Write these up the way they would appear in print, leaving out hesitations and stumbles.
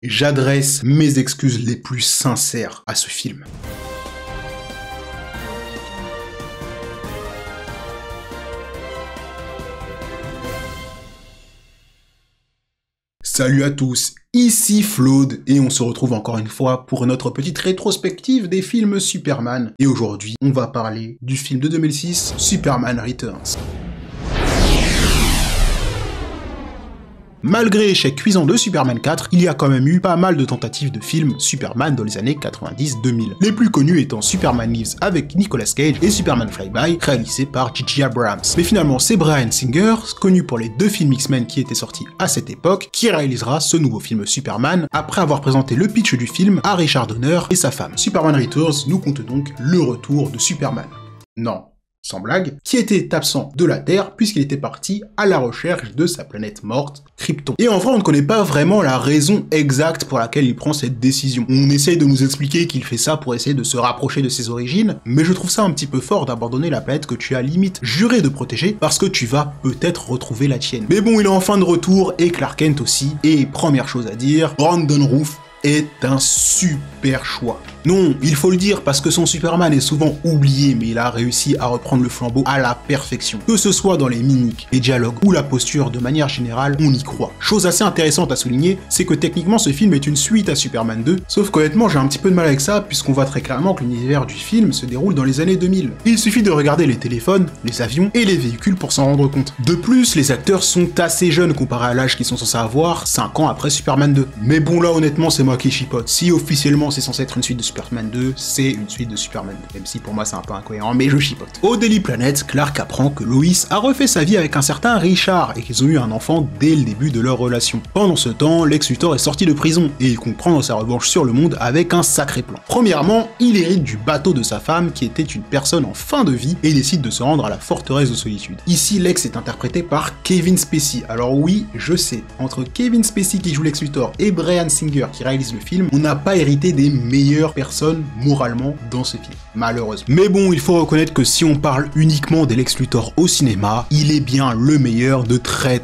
J'adresse mes excuses les plus sincères à ce film. Salut à tous, ici Flaude et on se retrouve encore une fois pour notre petite rétrospective des films Superman. Et aujourd'hui, on va parler du film de 2006, Superman Returns. Malgré l'échec cuisant de Superman 4, il y a quand même eu pas mal de tentatives de films Superman dans les années 90-2000. Les plus connus étant Superman Lives avec Nicolas Cage et Superman Flyby, réalisé par J.J. Abrams. Mais finalement, c'est Bryan Singer, connu pour les deux films X-Men qui étaient sortis à cette époque, qui réalisera ce nouveau film Superman, après avoir présenté le pitch du film à Richard Donner et sa femme. Superman Returns nous compte donc le retour de Superman. Non. Sans blague, qui était absent de la Terre puisqu'il était parti à la recherche de sa planète morte, Krypton. Et en vrai, on ne connaît pas vraiment la raison exacte pour laquelle il prend cette décision. On essaye de nous expliquer qu'il fait ça pour essayer de se rapprocher de ses origines, mais je trouve ça un petit peu fort d'abandonner la planète que tu as limite juré de protéger parce que tu vas peut-être retrouver la tienne. Mais bon, il est enfin de retour et Clark Kent aussi, et première chose à dire, Brandon Routh est un super choix. Non, il faut le dire parce que son Superman est souvent oublié, mais il a réussi à reprendre le flambeau à la perfection. Que ce soit dans les mimiques, les dialogues ou la posture, de manière générale, on y croit. Chose assez intéressante à souligner, c'est que techniquement ce film est une suite à Superman 2, sauf qu'honnêtement j'ai un petit peu de mal avec ça, puisqu'on voit très clairement que l'univers du film se déroule dans les années 2000. Il suffit de regarder les téléphones, les avions et les véhicules pour s'en rendre compte. De plus, les acteurs sont assez jeunes comparé à l'âge qu'ils sont censés avoir 5 ans après Superman 2. Mais bon là honnêtement c'est moi qui chipote. Si officiellement c'est censé être une suite de Superman 2, c'est une suite de Superman 2. Même si pour moi c'est un peu incohérent, mais je chipote. Au Daily Planet, Clark apprend que Lois a refait sa vie avec un certain Richard et qu'ils ont eu un enfant dès le début de leur relation. Pendant ce temps, Lex Luthor est sorti de prison et il compte prendre sa revanche sur le monde avec un sacré plan. Premièrement, il hérite du bateau de sa femme qui était une personne en fin de vie et décide de se rendre à la forteresse de solitude. Ici, Lex est interprété par Kevin Spacey. Alors oui, je sais, entre Kevin Spacey qui joue Lex Luthor et Bryan Singer qui réalise le film, on n'a pas hérité des meilleures personnes moralement dans ce film, malheureusement. Mais bon, il faut reconnaître que si on parle uniquement des Lex Luthor au cinéma, il est bien le meilleur de très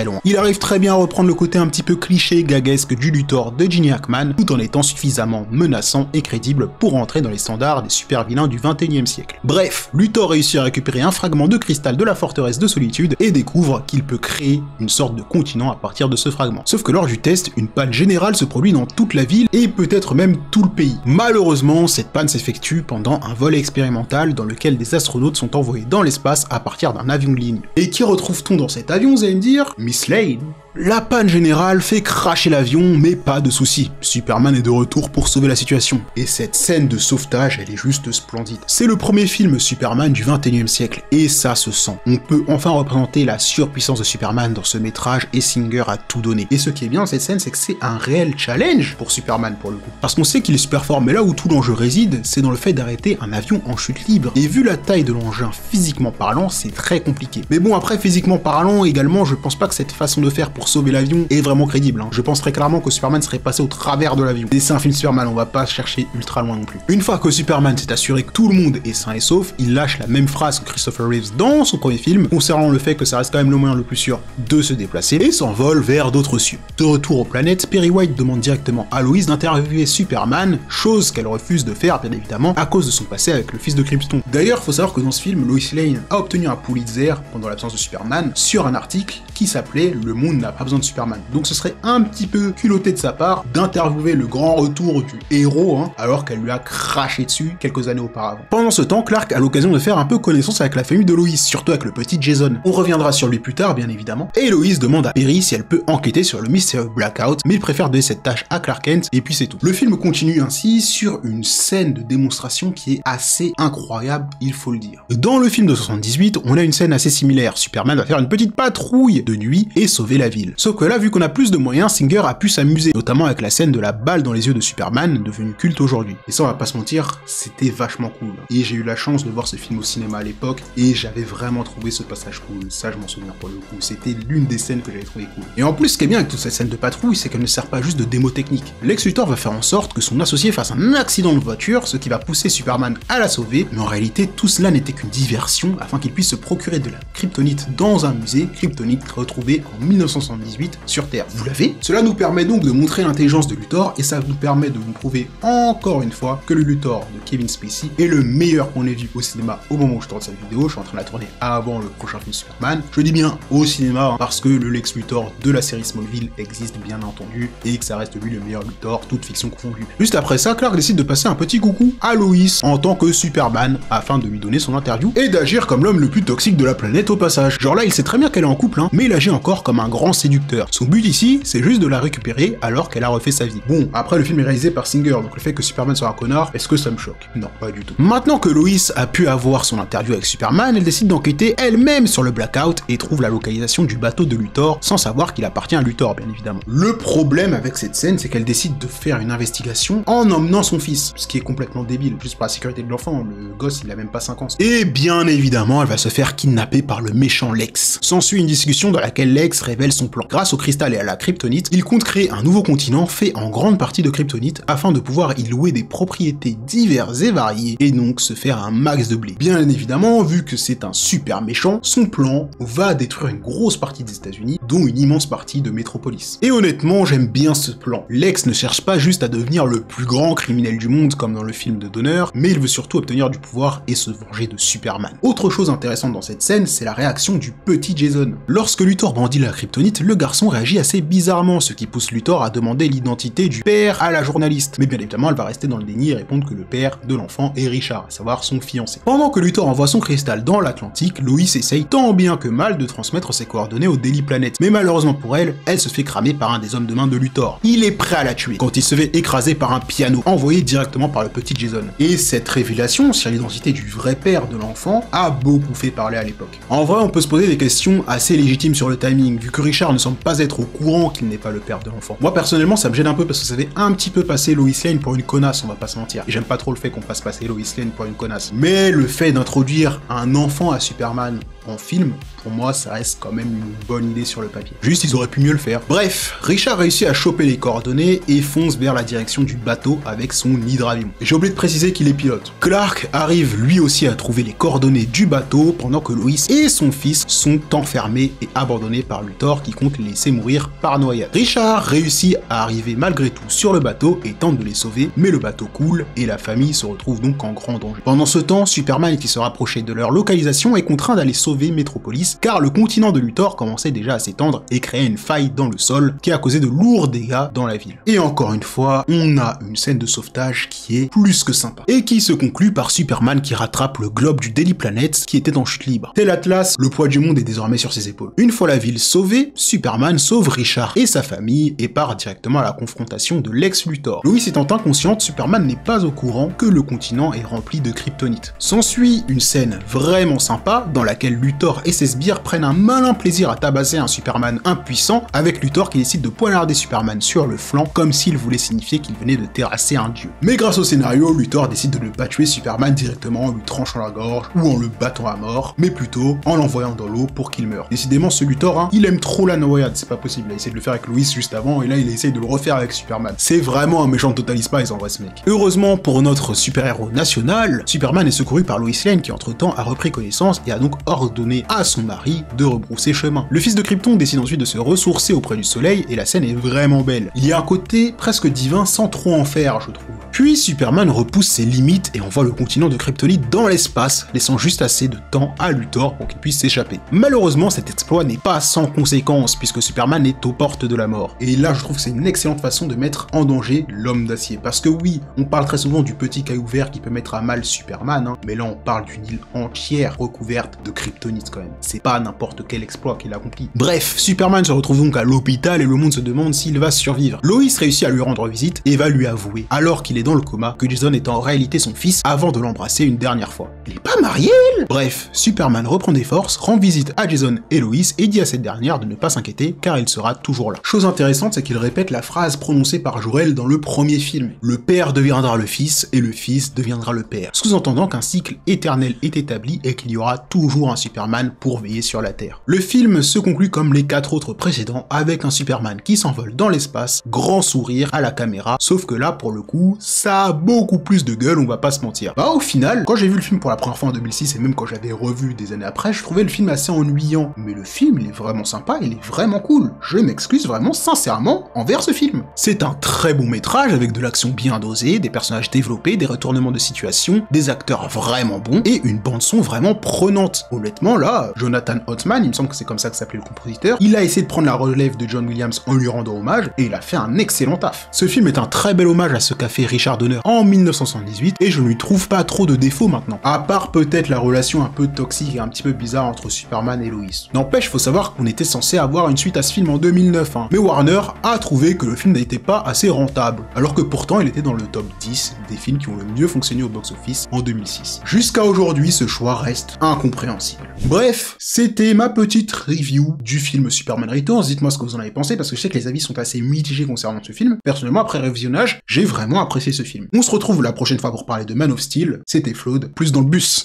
loin. Il arrive très bien à reprendre le côté un petit peu cliché, gaguesque du Luthor de Gene Hackman, tout en étant suffisamment menaçant et crédible pour entrer dans les standards des super vilains du 21e siècle. Bref, Luthor réussit à récupérer un fragment de cristal de la forteresse de solitude et découvre qu'il peut créer une sorte de continent à partir de ce fragment. Sauf que lors du test, une panne générale se produit dans toute la ville et peut-être même tout le pays. Malheureusement, cette panne s'effectue pendant un vol expérimental dans lequel des astronautes sont envoyés dans l'espace à partir d'un avion de ligne. Et qui retrouve-t-on dans cet avion, vous allez me dire? Miss Lane. La panne générale fait cracher l'avion, mais pas de soucis. Superman est de retour pour sauver la situation. Et cette scène de sauvetage, elle est juste splendide. C'est le premier film Superman du 21e siècle, et ça se sent. On peut enfin représenter la surpuissance de Superman dans ce métrage, et Singer a tout donné. Et ce qui est bien dans cette scène, c'est que c'est un réel challenge pour Superman, pour le coup. Parce qu'on sait qu'il est super fort, mais là où tout l'enjeu réside, c'est dans le fait d'arrêter un avion en chute libre. Et vu la taille de l'engin physiquement parlant, c'est très compliqué. Mais bon, après, physiquement parlant, également, je pense pas que cette façon de faire pour sauver l'avion est vraiment crédible. Je pense très clairement que Superman serait passé au travers de l'avion. Et c'est un film Superman, on va pas chercher ultra loin non plus. Une fois que Superman s'est assuré que tout le monde est sain et sauf, il lâche la même phrase que Christopher Reeves dans son premier film, concernant le fait que ça reste quand même le moyen le plus sûr de se déplacer, et s'envole vers d'autres cieux. De retour aux planètes, Perry White demande directement à Lois d'interviewer Superman, chose qu'elle refuse de faire bien évidemment à cause de son passé avec le fils de Krypton. D'ailleurs, faut savoir que dans ce film, Lois Lane a obtenu un Pulitzer pendant l'absence de Superman sur un article qui s'appelait « Le monde n'a pas besoin de Superman ». Donc ce serait un petit peu culotté de sa part d'interviewer le grand retour du héros, alors qu'elle lui a craché dessus quelques années auparavant. Pendant ce temps, Clark a l'occasion de faire un peu connaissance avec la famille de Lois, surtout avec le petit Jason. On reviendra sur lui plus tard, bien évidemment, et Lois demande à Perry si elle peut enquêter sur le mystérieux Blackout, mais il préfère donner cette tâche à Clark Kent, et puis c'est tout. Le film continue ainsi sur une scène de démonstration qui est assez incroyable, il faut le dire. Dans le film de 78, on a une scène assez similaire. Superman va faire une petite patrouille de nuit et sauver la ville. Sauf que là, vu qu'on a plus de moyens, Singer a pu s'amuser, notamment avec la scène de la balle dans les yeux de Superman, devenue culte aujourd'hui. Et ça, on va pas se mentir, c'était vachement cool. Et j'ai eu la chance de voir ce film au cinéma à l'époque, et j'avais vraiment trouvé ce passage cool. Ça, je m'en souviens pour le coup. C'était l'une des scènes que j'avais trouvé cool. Et en plus, ce qui est bien avec toute cette scène de patrouille, c'est qu'elle ne sert pas juste de démo technique. Lex Luthor va faire en sorte que son associé fasse un accident de voiture, ce qui va pousser Superman à la sauver, mais en réalité, tout cela n'était qu'une diversion afin qu'il puisse se procurer de la kryptonite dans un musée, kryptonite retrouvée en 1960 1978 sur Terre. Vous l'avez? Cela nous permet donc de montrer l'intelligence de Luthor et ça nous permet de vous prouver encore une fois que le Luthor de Kevin Spacey est le meilleur qu'on ait vu au cinéma au moment où je tourne cette vidéo. Je suis en train de la tourner avant le prochain film Superman. Je dis bien au cinéma parce que le Lex Luthor de la série Smallville existe bien entendu et que ça reste lui le meilleur Luthor, toute fiction confondue. Juste après ça, Clark décide de passer un petit coucou à Lois en tant que Superman afin de lui donner son interview et d'agir comme l'homme le plus toxique de la planète au passage. Genre là, il sait très bien qu'elle est en couple, hein, mais il agit encore comme un grand séducteur. Son but ici, c'est juste de la récupérer alors qu'elle a refait sa vie. Bon, après le film est réalisé par Singer, donc le fait que Superman soit un connard, est-ce que ça me choque? Non, pas du tout. Maintenant que Lois a pu avoir son interview avec Superman, elle décide d'enquêter elle-même sur le blackout et trouve la localisation du bateau de Luthor sans savoir qu'il appartient à Luthor, bien évidemment. Le problème avec cette scène, c'est qu'elle décide de faire une investigation en emmenant son fils, ce qui est complètement débile, juste pour la sécurité de l'enfant, le gosse il a même pas 5 ans. Et bien évidemment, elle va se faire kidnapper par le méchant Lex. S'ensuit une discussion dans laquelle Lex révèle son plan. Grâce au cristal et à la kryptonite, il compte créer un nouveau continent fait en grande partie de kryptonite afin de pouvoir y louer des propriétés diverses et variées et donc se faire un max de blé. Bien évidemment, vu que c'est un super méchant, son plan va détruire une grosse partie des États-Unis, dont une immense partie de Metropolis. Et honnêtement, j'aime bien ce plan. Lex ne cherche pas juste à devenir le plus grand criminel du monde comme dans le film de Donner, mais il veut surtout obtenir du pouvoir et se venger de Superman. Autre chose intéressante dans cette scène, c'est la réaction du petit Jason. Lorsque Luthor brandit la kryptonite, le garçon réagit assez bizarrement, ce qui pousse Luthor à demander l'identité du père à la journaliste. Mais bien évidemment, elle va rester dans le déni et répondre que le père de l'enfant est Richard, à savoir son fiancé. Pendant que Luthor envoie son cristal dans l'Atlantique, Lois essaye tant bien que mal de transmettre ses coordonnées au Daily Planet. Mais malheureusement pour elle, elle se fait cramer par un des hommes de main de Luthor. Il est prêt à la tuer quand il se fait écraser par un piano envoyé directement par le petit Jason. Et cette révélation sur l'identité du vrai père de l'enfant a beaucoup fait parler à l'époque. En vrai, on peut se poser des questions assez légitimes sur le timing, vu que Richard ne semble pas être au courant qu'il n'est pas le père de l'enfant. Moi personnellement, ça me gêne un peu parce que ça fait un petit peu passer Lois Lane pour une connasse, on va pas se mentir. Et j'aime pas trop le fait qu'on fasse passer Lois Lane pour une connasse. Mais le fait d'introduire un enfant à Superman en film, pour moi, ça reste quand même une bonne idée sur le papier. Juste, ils auraient pu mieux le faire. Bref, Richard réussit à choper les coordonnées et fonce vers la direction du bateau avec son hydravion. J'ai oublié de préciser qu'il est pilote. Clark arrive lui aussi à trouver les coordonnées du bateau pendant que Lois et son fils sont enfermés et abandonnés par Luthor qui compte les laisser mourir par noyade. Richard réussit à arriver malgré tout sur le bateau et tente de les sauver, mais le bateau coule et la famille se retrouve donc en grand danger. Pendant ce temps, Superman, qui se rapprochait de leur localisation, est contraint d'aller sauver Metropolis, car le continent de Luthor commençait déjà à s'étendre et créait une faille dans le sol qui a causé de lourds dégâts dans la ville. Et encore une fois, on a une scène de sauvetage qui est plus que sympa, et qui se conclut par Superman qui rattrape le globe du Daily Planet qui était en chute libre. Tel Atlas, le poids du monde est désormais sur ses épaules. Une fois la ville sauvée, Superman sauve Richard et sa famille et part directement à la confrontation de Lex Luthor. Lois étant inconsciente, Superman n'est pas au courant que le continent est rempli de kryptonite. S'ensuit une scène vraiment sympa dans laquelle Luthor et ses sbires prennent un malin plaisir à tabasser un Superman impuissant, avec Luthor qui décide de poignarder Superman sur le flanc comme s'il voulait signifier qu'il venait de terrasser un dieu. Mais grâce au scénario, Luthor décide de ne pas tuer Superman directement en lui tranchant la gorge ou en le battant à mort, mais plutôt en l'envoyant dans l'eau pour qu'il meure. Décidément, ce Luthor, hein, il aime trop la noyade, c'est pas possible. Il a essayé de le faire avec Lois juste avant et là il essaye de le refaire avec Superman. C'est vraiment un méchant de Total Spies en vrai ce mec. Heureusement pour notre super-héros national, Superman est secouru par Lois Lane qui entre-temps a repris connaissance et a donc ordonné à son mari de rebrousser chemin. Le fils de Krypton décide ensuite de se ressourcer auprès du soleil et la scène est vraiment belle. Il y a un côté presque divin sans trop en faire, je trouve. Puis Superman repousse ses limites et envoie le continent de Kryptonite dans l'espace, laissant juste assez de temps à Luthor pour qu'il puisse s'échapper. Malheureusement, cet exploit n'est pas sans conséquences puisque Superman est aux portes de la mort. Et là, je trouve que c'est une excellente façon de mettre en danger l'homme d'acier. Parce que oui, on parle très souvent du petit caillou vert qui peut mettre à mal Superman, hein, mais là on parle d'une île entière recouverte de kryptonite quand même. C'est pas n'importe quel exploit qu'il accomplit. Bref, Superman se retrouve donc à l'hôpital et le monde se demande s'il va survivre. Lois réussit à lui rendre visite et va lui avouer, alors qu'il est dans le coma, que Jason est en réalité son fils avant de l'embrasser une dernière fois. Il est pas marié elle? Bref, Superman reprend des forces, rend visite à Jason et Lois et dit à cette dernière de ne pas s'inquiéter car il sera toujours là. Chose intéressante, c'est qu'il répète la phrase prononcée par Jor-El dans le premier film. Le père deviendra le fils et le fils deviendra le père. Sous-entendant qu'un cycle éternel est établi et qu'il y aura toujours un Superman. Superman pour veiller sur la Terre. Le film se conclut comme les 4 autres précédents avec un Superman qui s'envole dans l'espace, grand sourire à la caméra, sauf que là pour le coup, ça a beaucoup plus de gueule, on va pas se mentir. Bah au final, quand j'ai vu le film pour la première fois en 2006 et même quand j'avais revu des années après, je trouvais le film assez ennuyant, mais le film il est vraiment sympa, il est vraiment cool. Je m'excuse vraiment sincèrement envers ce film. C'est un très bon métrage avec de l'action bien dosée, des personnages développés, des retournements de situation, des acteurs vraiment bons et une bande son vraiment prenante. Honnêtement là, Jonathan Ottman, il me semble que c'est comme ça que s'appelait le compositeur, il a essayé de prendre la relève de John Williams en lui rendant hommage et il a fait un excellent taf. Ce film est un très bel hommage à ce qu'a fait Richard Donner en 1978 et je ne lui trouve pas trop de défauts maintenant. À part peut-être la relation un peu toxique et un petit peu bizarre entre Superman et Lois. N'empêche, faut savoir qu'on était censé avoir une suite à ce film en 2009, mais Warner a trouvé que le film n'était pas assez rentable, alors que pourtant il était dans le top 10 des films qui ont le mieux fonctionné au box-office en 2006. Jusqu'à aujourd'hui, ce choix reste incompréhensible. Bref, c'était ma petite review du film Superman Returns. Dites-moi ce que vous en avez pensé, parce que je sais que les avis sont assez mitigés concernant ce film. Personnellement, après révisionnage, j'ai vraiment apprécié ce film. On se retrouve la prochaine fois pour parler de Man of Steel. C'était Flawed, plus dans le bus.